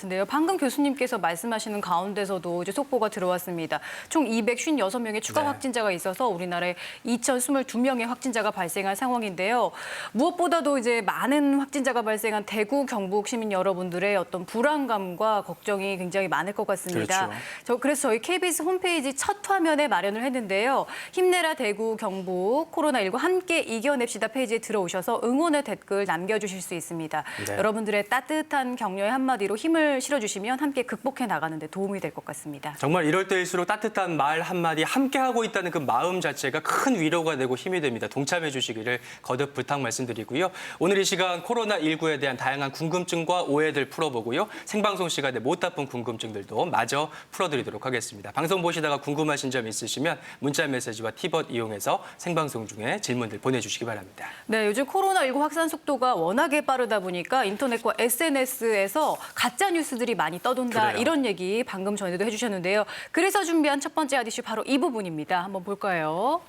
같은데요. 방금 교수님께서 말씀하시는 가운데서도 이제 속보가 들어왔습니다. 총 256명의 추가 확진자가 있어서 우리나라에 2,022명의 확진자가 발생한 상황인데요. 무엇보다도 이제 많은 확진자가 발생한 대구, 경북 시민 여러분들의 어떤 불안감과 걱정이 굉장히 많을 것 같습니다. 그렇죠. 그래서 저희 KBS 홈페이지 첫 화면에 마련을 했는데요. 힘내라 대구, 경북, 코로나19 함께 이겨냅시다 페이지에 들어오셔서 응원의 댓글 남겨주실 수 있습니다. 네. 여러분들의 따뜻한 격려의 한마디로 힘을 실어주시면 함께 극복해 나가는 데 도움이 될 것 같습니다. 정말 이럴 때일수록 따뜻한 말 한마디 함께하고 있다는 그 마음 자체가 큰 위로가 되고 힘이 됩니다. 동참해 주시기를 거듭 부탁 말씀드리고요. 오늘 이 시간 코로나19에 대한 다양한 궁금증과 오해들 풀어보고요. 생방송 시간에 못 다 푼 궁금증들도 마저 풀어드리도록 하겠습니다. 방송 보시다가 궁금하신 점 있으시면 문자 메시지와 티벗 이용해서 생방송 중에 질문들 보내주시기 바랍니다. 네, 요즘 코로나19 확산 속도가 워낙에 빠르다 보니까 인터넷과 SNS에서 가짜 뉴스들이 많이 떠돈다 그래요. 이런 얘기 방금 전에도 해주셨는데요. 그래서 준비한 첫 번째 핫이슈 바로 이 부분입니다. 한번 볼까요?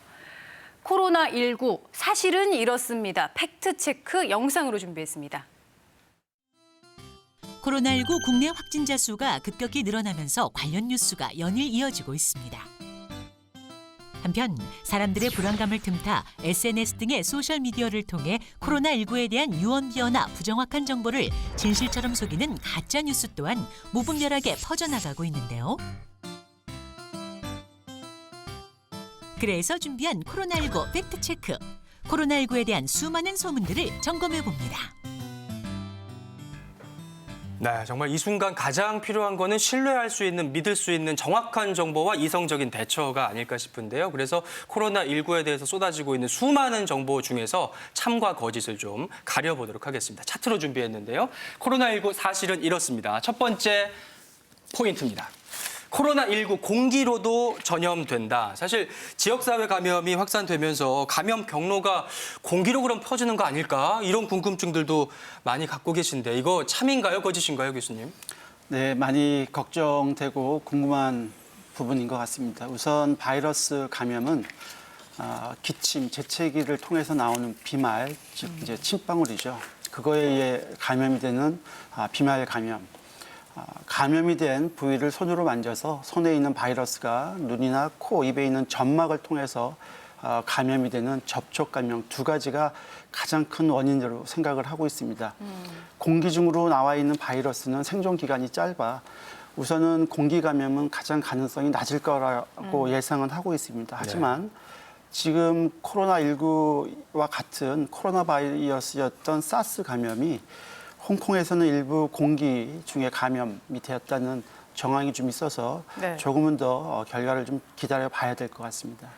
코로나19 사실은 이렇습니다. 팩트체크 영상으로 준비했습니다. 코로나19 국내 확진자 수가 급격히 늘어나면서 관련 뉴스가 연일 이어지고 있습니다. 한편 사람들의 불안감을 틈타 SNS 등의 소셜미디어를 통해 코로나19에 대한 유언비어나 부정확한 정보를 진실처럼 속이는 가짜뉴스 또한 무분별하게 퍼져나가고 있는데요. 그래서 준비한 코로나19 팩트체크. 코로나19에 대한 수많은 소문들을 점검해봅니다. 네, 정말 이 순간 가장 필요한 거는 신뢰할 수 있는, 믿을 수 있는 정확한 정보와 이성적인 대처가 아닐까 싶은데요. 그래서 코로나19에 대해서 쏟아지고 있는 수많은 정보 중에서 참과 거짓을 좀 가려보도록 하겠습니다. 차트로 준비했는데요. 코로나19 사실은 이렇습니다. 첫 번째 포인트입니다. 코로나19 공기로도 전염된다. 사실 지역사회 감염이 확산되면서 감염 경로가 공기로 그럼 퍼지는 거 아닐까? 이런 궁금증들도 많이 갖고 계신데 이거 참인가요? 거짓인가요, 교수님? 네, 많이 걱정되고 궁금한 부분인 것 같습니다. 우선 바이러스 감염은 기침, 재채기를 통해서 나오는 비말, 즉 이제 침방울이죠. 그거에 의해 감염이 되는 비말 감염. 감염이 된 부위를 손으로 만져서 손에 있는 바이러스가 눈이나 코, 입에 있는 점막을 통해서 감염이 되는 접촉 감염 두 가지가 가장 큰 원인으로 생각을 하고 있습니다. 공기 중으로 나와 있는 바이러스는 생존 기간이 짧아 우선은 공기 감염은 가장 가능성이 낮을 거라고 예상은 하고 있습니다. 하지만 지금 코로나19와 같은 코로나 바이러스였던 사스 감염이 홍콩에서는 일부 공기 중에 감염이 되었다는 정황이 좀 있어서 조금은 더 결과를 좀 기다려 봐야 될 것 같습니다.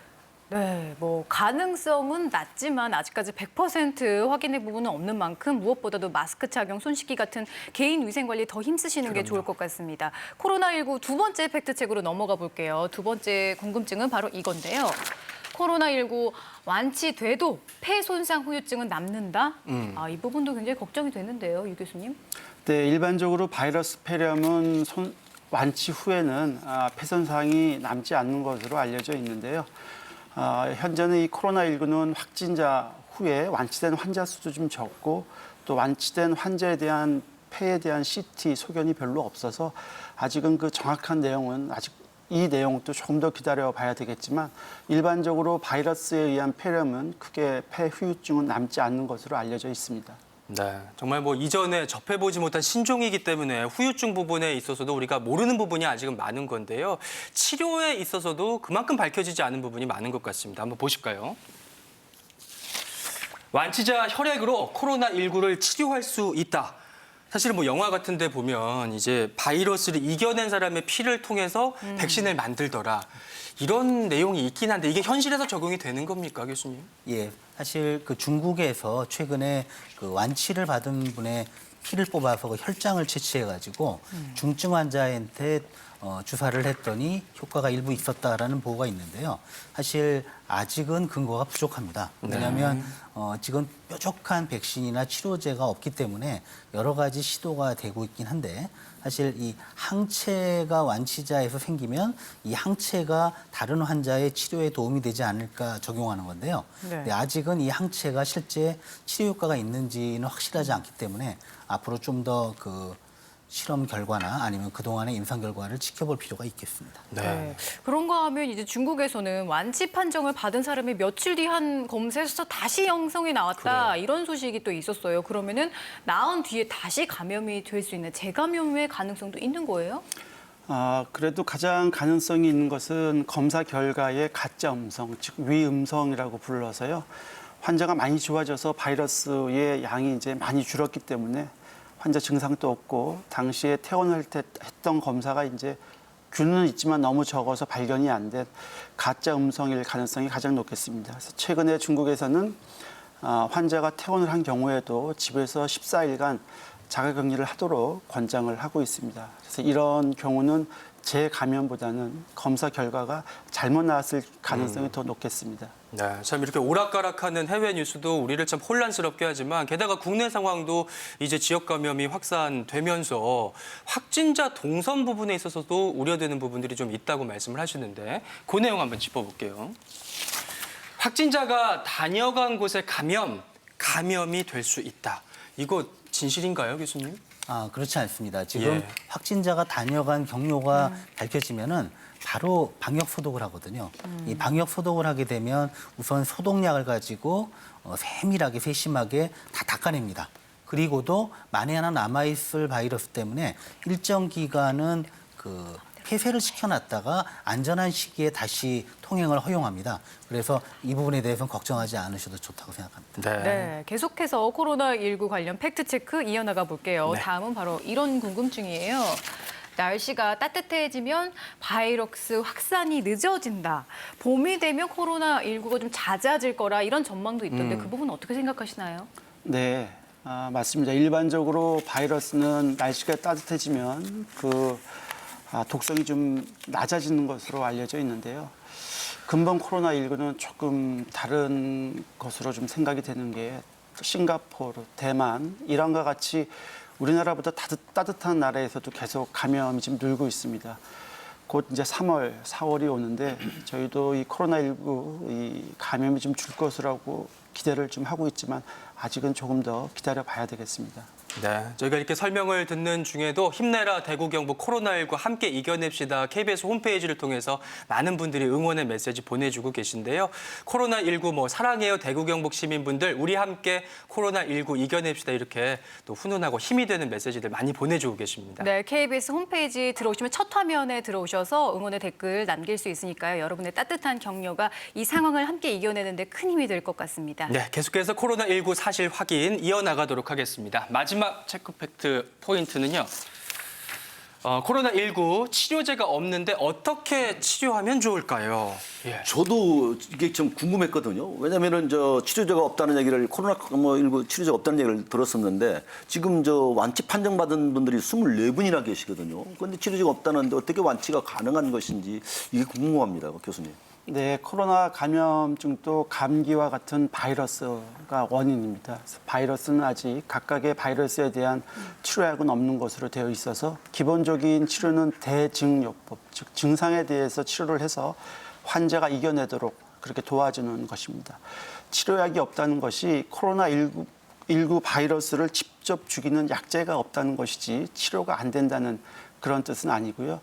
네, 뭐 가능성은 낮지만 아직까지 100% 확인의 부분은 없는 만큼 무엇보다도 마스크 착용, 손 씻기 같은 개인 위생 관리 더 힘쓰시는 게 좋을 것 같습니다. 코로나19 두 번째 팩트체크로 넘어가 볼게요. 두 번째 궁금증은 바로 이건데요. 코로나19 완치돼도 폐 손상 후유증은 남는다? 이 부분도 굉장히 걱정이 되는데요, 유 교수님. 네, 일반적으로 바이러스 폐렴은 완치 후에는 폐 손상이 남지 않는 것으로 알려져 있는데요. 현재는 이 코로나19는 확진자 후에 완치된 환자 수도 좀 적고 또 완치된 환자에 대한 폐에 대한 CT 소견이 별로 없어서 아직은 그 정확한 내용은 이 내용도 조금 더 기다려 봐야 되겠지만 일반적으로 바이러스에 의한 폐렴은 크게 폐 후유증은 남지 않는 것으로 알려져 있습니다. 네, 정말 뭐 이전에 접해보지 못한 신종이기 때문에 후유증 부분에 있어서도 우리가 모르는 부분이 아직은 많은 건데요. 치료에 있어서도 그만큼 밝혀지지 않은 부분이 많은 것 같습니다. 한번 보실까요? 완치자 혈액으로 코로나19를 치료할 수 있다. 사실은 뭐 영화 같은 데 보면 이제 바이러스를 이겨낸 사람의 피를 통해서 백신을 만들더라. 이런 내용이 있긴 한데 이게 현실에서 적용이 되는 겁니까, 교수님? 예, 사실 그 중국에서 최근에 그 완치를 받은 분의 피를 뽑아서 그 혈장을 채취해가지고 중증 환자한테 주사를 했더니 효과가 일부 있었다라는 보고가 있는데요. 사실 아직은 근거가 부족합니다. 왜냐하면 지금 뾰족한 백신이나 치료제가 없기 때문에 여러 가지 시도가 되고 있긴 한데 사실 이 항체가 완치자에서 생기면 이 항체가 다른 환자의 치료에 도움이 되지 않을까 적용하는 건데요. 근데 아직은 이 항체가 실제 치료 효과가 있는지는 확실하지 않기 때문에 앞으로 좀 더 그 실험 결과나 아니면 그동안의 임상 결과를 지켜볼 필요가 있겠습니다. 네. 그런가 하면 이제 중국에서는 완치 판정을 받은 사람이 며칠 뒤 한 검사에서 다시 영성이 나왔다 이런 소식이 또 있었어요. 그러면은 나은 뒤에 다시 감염이 될 수 있는 재감염의 가능성도 있는 거예요? 그래도 가장 가능성이 있는 것은 검사 결과의 가짜 음성, 즉 위음성이라고 불러서요. 환자가 많이 좋아져서 바이러스의 양이 이제 많이 줄었기 때문에 환자 증상도 없고 당시에 퇴원할 때 했던 검사가 이제 균은 있지만 너무 적어서 발견이 안 된 가짜 음성일 가능성이 가장 높겠습니다. 그래서 최근에 중국에서는 환자가 퇴원을 한 경우에도 집에서 14일간 자가격리를 하도록 권장을 하고 있습니다. 그래서 이런 경우는 재감염보다는 검사 결과가 잘못 나왔을 가능성이 더 높겠습니다. 네, 참 이렇게 오락가락하는 해외 뉴스도 우리를 참 혼란스럽게 하지만 게다가 국내 상황도 이제 지역 감염이 확산되면서 확진자 동선 부분에 있어서도 우려되는 부분들이 좀 있다고 말씀을 하시는데 그 내용 한번 짚어볼게요. 확진자가 다녀간 곳에 감염이 될 수 있다. 이거 진실인가요, 교수님? 그렇지 않습니다. 지금 예. 확진자가 다녀간 경로가 밝혀지면은 바로 방역 소독을 하거든요. 이 방역 소독을 하게 되면 우선 소독약을 가지고 세밀하게 세심하게 다 닦아냅니다. 그리고도 만에 하나 남아있을 바이러스 때문에 일정 기간은 그 폐쇄를 시켜놨다가 안전한 시기에 다시 통행을 허용합니다. 그래서 이 부분에 대해서는 걱정하지 않으셔도 좋다고 생각합니다. 네, 계속해서 코로나19 관련 팩트체크 이어나가 볼게요. 네. 다음은 바로 이런 궁금증이에요. 날씨가 따뜻해지면 바이러스 확산이 늦어진다. 봄이 되면 코로나19가 좀 잦아질 거라 이런 전망도 있던데 그 부분 어떻게 생각하시나요? 네, 맞습니다. 일반적으로 바이러스는 날씨가 따뜻해지면 독성이 좀 낮아지는 것으로 알려져 있는데요. 근본 코로나19는 조금 다른 것으로 좀 생각이 되는 게 싱가포르, 대만, 이란과 같이 우리나라보다 따뜻한 나라에서도 계속 감염이 좀 늘고 있습니다. 곧 이제 3월, 4월이 오는데 저희도 이 코로나19 이 감염이 좀 줄 것이라고 기대를 좀 하고 있지만 아직은 조금 더 기다려 봐야 되겠습니다. 네, 저희가 이렇게 설명을 듣는 중에도 힘내라 대구 경북 코로나19 함께 이겨냅시다 KBS 홈페이지를 통해서 많은 분들이 응원의 메시지 보내주고 계신데요. 코로나19 사랑해요 대구 경북 시민분들 우리 함께 코로나19 이겨냅시다 이렇게 또 훈훈하고 힘이 되는 메시지들 많이 보내주고 계십니다. 네, KBS 홈페이지 들어오시면 첫 화면에 들어오셔서 응원의 댓글 남길 수 있으니까요. 여러분의 따뜻한 격려가 이 상황을 함께 이겨내는 데 큰 힘이 될 것 같습니다. 네, 계속해서 코로나19 사실 확인 이어나가도록 하겠습니다. 마지막 체크 팩트 포인트는요. 코로나19 치료제가 없는데 어떻게 치료하면 좋을까요? 예. 저도 이게 좀 궁금했거든요. 왜냐면은 치료제가 없다는 얘기를 코로나19 치료제가 없다는 얘기를 들었었는데 지금 완치 판정받은 분들이 24분이나 계시거든요. 그런데 치료제가 없다는데 어떻게 완치가 가능한 것인지 이게 궁금합니다, 교수님. 네, 코로나 감염증도 감기와 같은 바이러스가 원인입니다. 그래서 바이러스는 아직 각각의 바이러스에 대한 치료약은 없는 것으로 되어 있어서 기본적인 치료는 대증요법, 즉 증상에 대해서 치료를 해서 환자가 이겨내도록 그렇게 도와주는 것입니다. 치료약이 없다는 것이 코로나19 바이러스를 직접 죽이는 약제가 없다는 것이지 치료가 안 된다는 그런 뜻은 아니고요.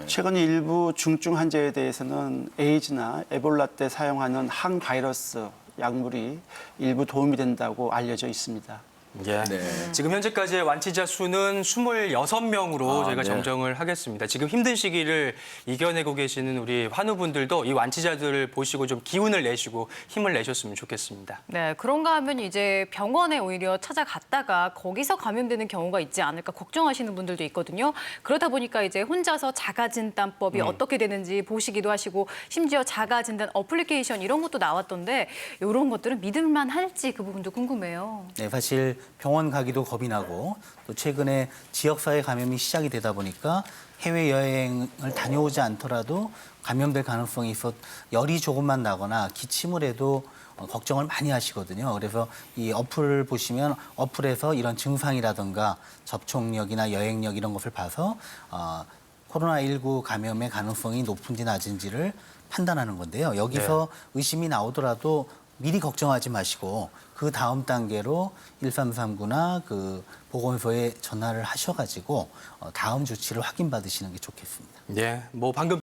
최근 일부 중증 환자에 대해서는 에이즈나 에볼라 때 사용하는 항바이러스 약물이 일부 도움이 된다고 알려져 있습니다. 예. 지금 현재까지의 완치자 수는 26명으로 저희가 네. 정정을 하겠습니다. 지금 힘든 시기를 이겨내고 계시는 우리 환우분들도 이 완치자들을 보시고 좀 기운을 내시고 힘을 내셨으면 좋겠습니다. 네, 그런가 하면 이제 병원에 오히려 찾아갔다가 거기서 감염되는 경우가 있지 않을까 걱정하시는 분들도 있거든요. 그러다 보니까 이제 혼자서 자가진단법이 어떻게 되는지 보시기도 하시고 심지어 자가진단 어플리케이션 이런 것도 나왔던데 이런 것들은 믿을만 할지 그 부분도 궁금해요. 네, 사실 병원 가기도 겁이 나고 또 최근에 지역사회 감염이 시작이 되다 보니까 해외여행을 다녀오지 않더라도 감염될 가능성이 있어 열이 조금만 나거나 기침을 해도 걱정을 많이 하시거든요. 그래서 이 어플을 보시면 어플에서 이런 증상이라든가 접촉력이나 여행력 이런 것을 봐서 코로나19 감염의 가능성이 높은지 낮은지를 판단하는 건데요. 여기서 의심이 나오더라도 미리 걱정하지 마시고 그 다음 단계로 1339나 그 보건소에 전화를 하셔가지고 다음 조치를 확인받으시는 게 좋겠습니다. 네, 뭐 방금